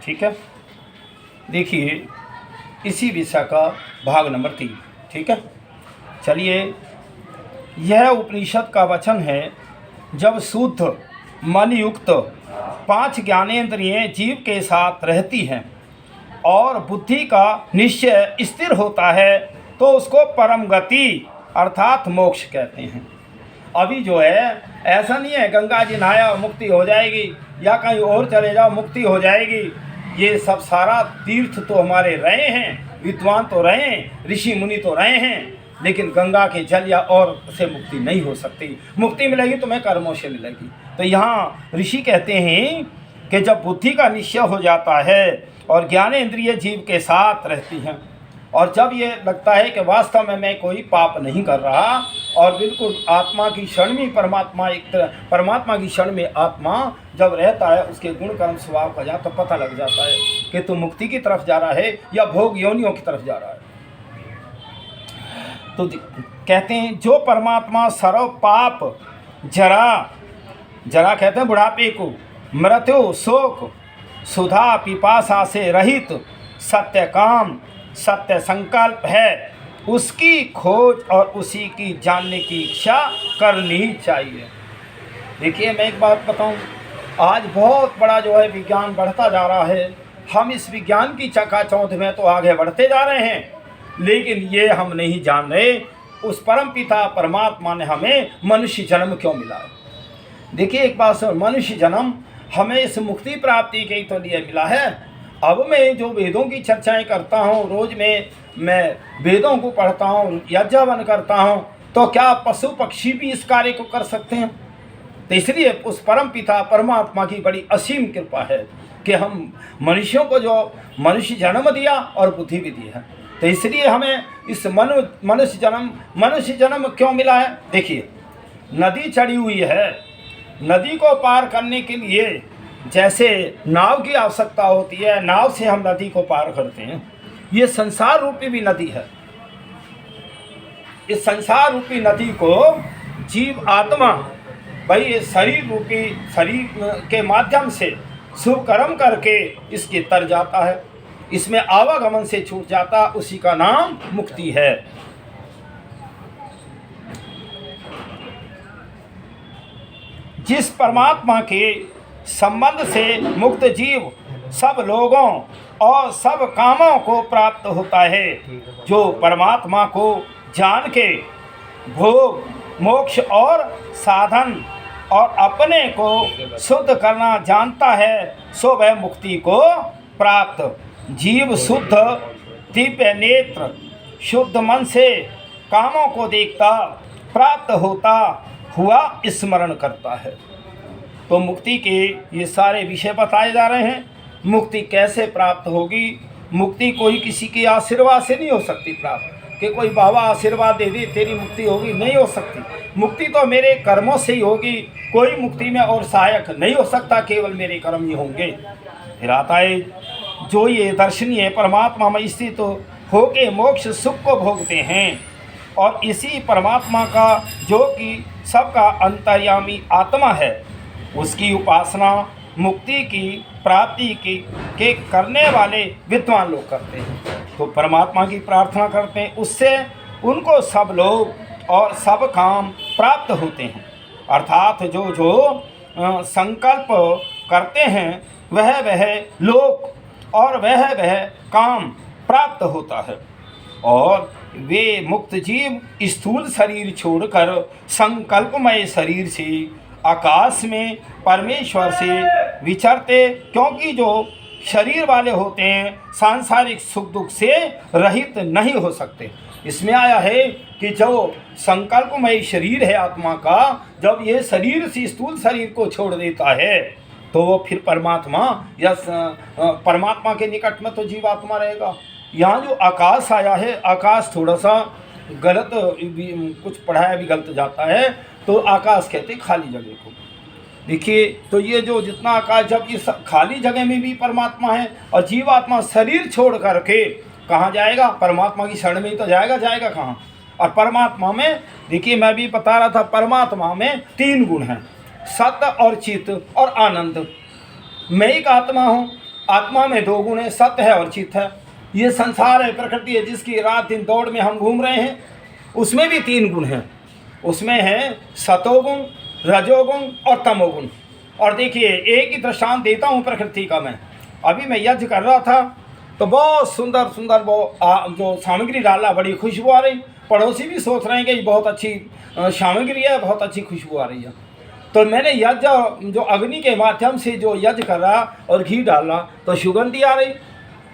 ठीक है, देखिए इसी विषय का भाग नंबर 3। ठीक है, चलिए, यह उपनिषद का वचन है, जब शुद्ध मन युक्त 5 ज्ञानेंद्रियें जीव के साथ रहती हैं और बुद्धि का निश्चय स्थिर होता है तो उसको परम गति अर्थात मोक्ष कहते हैं। अभी जो है ऐसा नहीं है गंगा जी नहाया मुक्ति हो जाएगी या कहीं और चले जाओ मुक्ति हो जाएगी। ये सब सारा तीर्थ तो हमारे रहे हैं, विद्वान तो रहे हैं, ऋषि मुनि तो रहे हैं, लेकिन गंगा के जल या और से मुक्ति नहीं हो सकती। मुक्ति मिलेगी तुम्हें कर्मों से मिलेगी। तो यहाँ ऋषि कहते हैं कि जब बुद्धि का निश्चय हो जाता है और ज्ञानेंद्रिय जीव के साथ रहती हैं और जब ये लगता है कि वास्तव में मैं कोई पाप नहीं कर रहा और बिल्कुल आत्मा की क्षण में परमात्मा की क्षण में आत्मा जब रहता है, उसके गुण कर्म स्वभाव का तो पता लग जाता है कि तू मुक्ति की तरफ जा रहा है या भोग योनियों की तरफ जा रहा है। तो कहते हैं जो परमात्मा सर्व पाप जरा कहते हैं बुढ़ापे को, मृत्यु शोक सुधा पिपासा से रहित सत्य काम सत्य संकल्प है, उसकी खोज और उसी की जानने की इच्छा करनी चाहिए। देखिए मैं एक बात बताऊं, आज बहुत बड़ा जो है विज्ञान बढ़ता जा रहा है। हम इस विज्ञान की चकाचौंध में तो आगे बढ़ते जा रहे हैं, लेकिन ये हम नहीं जान रहे उस परम पिता परमात्मा ने हमें मनुष्य जन्म क्यों मिला है। देखिए एक बात सर, मनुष्य जन्म हमें इस मुक्ति प्राप्ति के तो लिए मिला है। अब मैं जो वेदों की चर्चाएं करता हूँ, रोज़ मैं वेदों को पढ़ता हूँ, यज्ञवन करता हूँ, तो क्या पशु पक्षी भी इस कार्य को कर सकते हैं? तो इसलिए उस परम पिता परमात्मा की बड़ी असीम कृपा है कि हम मनुष्यों को जो मनुष्य जन्म दिया और बुद्धि भी दी है। तो इसलिए हमें इस मनुष्य जन्म क्यों मिला है। देखिए नदी चढ़ी हुई है, नदी को पार करने के लिए जैसे नाव की आवश्यकता होती है, नाव से हम नदी को पार करते हैं। ये संसार रूपी भी नदी है। इस संसार रूपी नदी को जीव आत्मा भाई ये शरीर के माध्यम से शुभ कर्म करके इसके तर जाता है, इसमें आवागमन से छूट जाता, उसी का नाम मुक्ति है। जिस परमात्मा के संबंध से मुक्त जीव सब लोगों और सब कामों को प्राप्त होता है, जो परमात्मा को जान के भोग मोक्ष और साधन और अपने को शुद्ध करना जानता है, सो वह मुक्ति को प्राप्त जीव शुद्ध दिव्य नेत्र शुद्ध मन से कामों को देखता प्राप्त होता हुआ स्मरण करता है। तो मुक्ति के ये सारे विषय बताए जा रहे हैं। मुक्ति कैसे प्राप्त होगी? मुक्ति कोई किसी के आशीर्वाद से नहीं हो सकती प्राप्त, कि कोई बाबा आशीर्वाद दे दे तेरी मुक्ति होगी, नहीं हो सकती। मुक्ति तो मेरे कर्मों से ही होगी, कोई मुक्ति में और सहायक नहीं हो सकता, केवल मेरे कर्म ही होंगे। फिर आता है जो ये दर्शनीय परमात्मा में स्थित होके मोक्ष सुख को भोगते हैं और इसी परमात्मा का जो कि सबका अंतर्यामी आत्मा है, उसकी उपासना मुक्ति की प्राप्ति के करने वाले विद्वान लोग करते हैं। तो परमात्मा की प्रार्थना करते हैं, उससे उनको सब लोग और सब काम प्राप्त होते हैं। अर्थात जो संकल्प करते हैं वह लोक और वह काम प्राप्त होता है। और वे मुक्त जीव स्थूल शरीर छोड़कर संकल्पमय शरीर से आकाश में परमेश्वर से विचरते, क्योंकि जो शरीर वाले होते हैं सांसारिक सुख दुख से रहित नहीं हो सकते। इसमें आया है कि जो संकल्पमय शरीर है आत्मा का, जब ये शरीर से स्थूल शरीर को छोड़ देता है तो वो फिर परमात्मा या परमात्मा के निकट में तो जीवात्मा रहेगा। यहाँ जो आकाश आया है, आकाश थोड़ा सा गलत कुछ पढ़ाया भी गलत जाता है, तो आकाश कहते खाली जगह को। देखिए तो ये जो जितना आकाश, जब इस खाली जगह में भी परमात्मा है और जीवात्मा शरीर छोड़ करके कहाँ जाएगा? परमात्मा की शरण में ही तो जाएगा कहाँ? और परमात्मा में देखिए मैं भी बता रहा था, परमात्मा में 3 गुण हैं, सत्य और चित्त और आनंद। मैं एक आत्मा हूँ आत्मा में दो गुण है, सत्य है और चित्त है। ये संसार है, प्रकृति है, जिसकी रात दिन दौड़ में हम घूम रहे हैं, उसमें भी तीन गुण हैं। उसमें है सतोगुण, रजोगुण और तमोगुण। और देखिए एक ही दृष्टांत देता हूँ प्रकृति का। मैं अभी मैं यज्ञ कर रहा था तो बहुत सुंदर सुंदर वो जो सामग्री डाला, बड़ी खुशबू आ रही। पड़ोसी भी सोच रहे हैं कि बहुत अच्छी सामग्री है, बहुत अच्छी खुशबू आ रही है। तो मैंने यज्ञ जो अग्नि के माध्यम से जो यज्ञ कर रहा और घी डाला तो सुगंधी आ रही,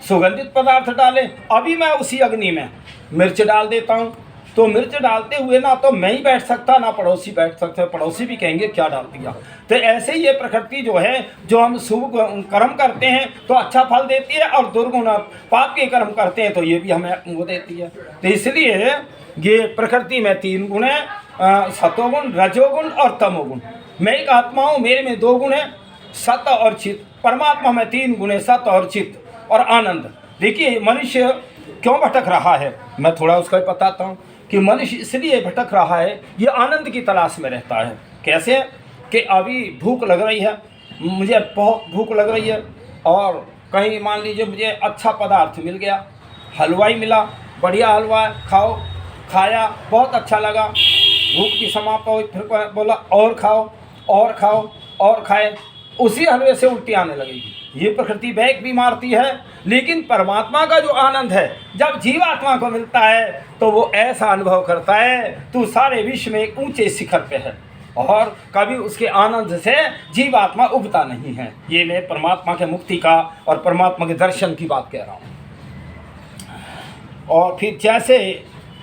सुगंधित पदार्थ डाले। अभी मैं उसी अग्नि में मिर्च डाल देता हूँ, तो मिर्च डालते हुए ना तो मैं ही बैठ सकता ना पड़ोसी बैठ सकते, पड़ोसी भी कहेंगे क्या डाल दिया। तो ऐसे ही ये प्रकृति जो है, जो हम शुभ कर्म करते हैं तो अच्छा फल देती है, और दुर्गुण पाप के कर्म करते हैं तो ये भी हमें वो देती है। तो इसलिए ये प्रकृति में तीन गुण है, सतोगुण, रजोगुण और तमोगुण। मैं एक आत्मा हूँ, मेरे में दो गुण है, सत्य और चित्त। परमात्मा में तीन गुण है, सत्य और चित्त और आनंद। देखिए मनुष्य क्यों भटक रहा है, मैं थोड़ा उसका बताता हूँ कि मनुष्य इसलिए भटक रहा है, ये आनंद की तलाश में रहता है। कैसे कि अभी भूख लग रही है, मुझे बहुत भूख लग रही है, और कहीं मान लीजिए मुझे अच्छा पदार्थ मिल गया, हलवाई मिला, बढ़िया हलवा खाओ, खाया, बहुत अच्छा लगा, भूख की समाप्त हुई, फिर बोला और खाओ और खाओ और खाए, उसी हलवे से उल्टी आने लगेगी। ये प्रकृति बैक भी मारती है। लेकिन परमात्मा का जो आनंद है, जब जीवात्मा को मिलता है तो वो ऐसा अनुभव करता है तू सारे विश्व में एक ऊंचे शिखर पे है, और कभी उसके आनंद से जीवात्मा उबता नहीं है। ये मैं परमात्मा के मुक्ति का और परमात्मा के दर्शन की बात कह रहा हूँ। और फिर जैसे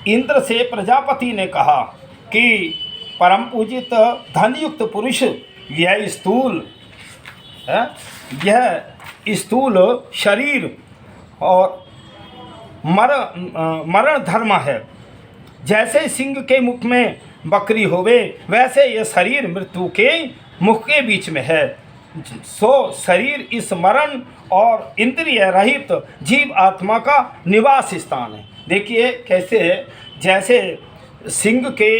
इंद्र से प्रजापति ने कहा कि परम पूजित धनयुक्त पुरुष यह स्थूल है, यह स्थूल शरीर और मरण धर्म है। जैसे सिंह के मुख में बकरी होवे, वैसे यह शरीर मृत्यु के मुख के बीच में है। सो शरीर इस मरण और इंद्रिय रहित जीव आत्मा का निवास स्थान है। देखिए कैसे है, जैसे सिंह के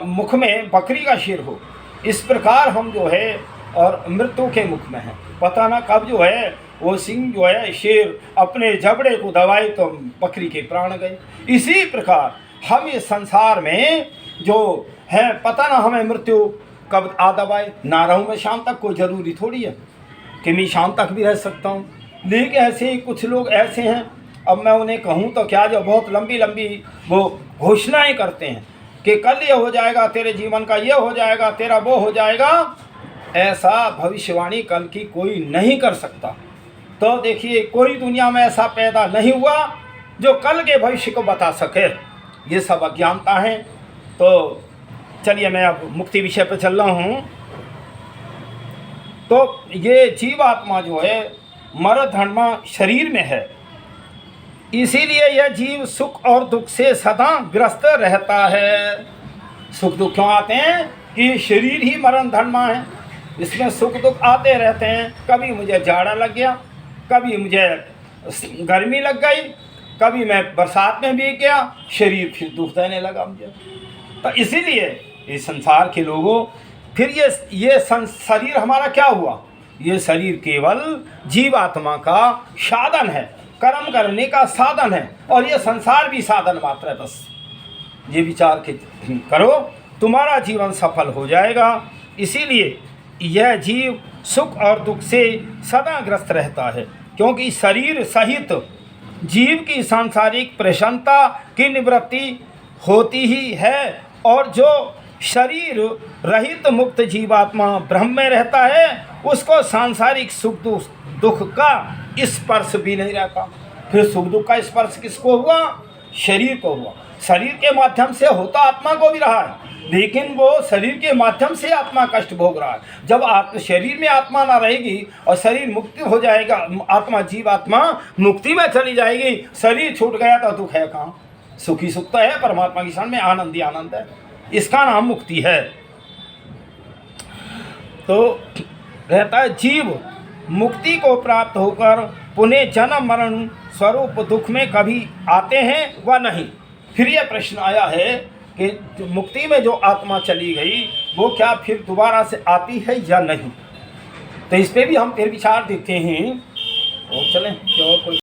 मुख में बकरी का सिर हो, इस प्रकार हम जो है और मृत्यु के मुख में है। पता ना कब जो है वो सिंह जो है, शेर अपने जबड़े को दबाए तो बकरी के प्राण गए। इसी प्रकार हम इस संसार में जो है, पता ना हमें मृत्यु कब आ दबाए। ना रहूँ मैं शाम तक, कोई ज़रूरी थोड़ी है कि मैं शाम तक भी रह सकता हूँ। लेकिन ऐसे ही कुछ लोग ऐसे हैं, अब मैं उन्हें कहूँ तो क्या, जो बहुत लंबी लंबी वो घोषणाएं करते हैं कि कल ये हो जाएगा, तेरे जीवन का ये हो जाएगा, तेरा वो हो जाएगा। ऐसा भविष्यवाणी कल की कोई नहीं कर सकता। तो देखिए कोई दुनिया में ऐसा पैदा नहीं हुआ जो कल के भविष्य को बता सके। ये सब अज्ञानता है। तो चलिए मैं अब मुक्ति विषय पर चल रहा हूँ। तो ये जीवात्मा जो है मर धर्म शरीर में है, इसीलिए यह जीव सुख और दुख से सदा ग्रस्त रहता है। सुख दुख क्यों आते हैं कि शरीर ही मरण धर्मा है, इसमें सुख दुख आते रहते हैं। कभी मुझे जाड़ा लग गया, कभी मुझे गर्मी लग गई, कभी मैं बरसात में भीग गया, शरीर फिर दुख देने लगा मुझे। तो इसीलिए इस संसार के लोगों, फिर ये शरीर हमारा क्या हुआ, ये शरीर केवल जीवात्मा का साधन है, कर्म करने का साधन है, और ये संसार भी साधन मात्र है। बस ये विचार के करो, तुम्हारा जीवन सफल हो जाएगा। इसीलिए यह जीव सुख और दुख से सदा ग्रस्त रहता है, क्योंकि शरीर सहित जीव की सांसारिक प्रसन्नता की निवृत्ति होती ही है, और जो शरीर रहित मुक्त जीवात्मा ब्रह्म में रहता है, उसको सांसारिक सुख दुख का स्पर्श भी नहीं रहता। फिर सुख दुख का स्पर्श किसको हुआ, शरीर को हुआ। शरीर के माध्यम से होता आत्मा को भी रहा है, लेकिन वो शरीर के माध्यम से आत्मा कष्ट भोग रहा है। जब शरीर में आत्मा ना रहेगी और शरीर मुक्ति हो जाएगा, आत्मा जीवात्मा मुक्ति में चली जाएगी, शरीर छूट गया तो दुख है कहाँ। सुखी सुख तो है, परमात्मा की शरण में आनंद ही आनंद है, इसका नाम मुक्ति है। तो रहता है जीव मुक्ति को प्राप्त होकर पुनः जन्म मरण स्वरूप दुख में कभी आते हैं व नहीं। फिर यह प्रश्न आया है कि जो मुक्ति में जो आत्मा चली गई वो क्या फिर दोबारा से आती है या नहीं। तो इस पे भी हम फिर विचार देते हैं और चलें कि और कोई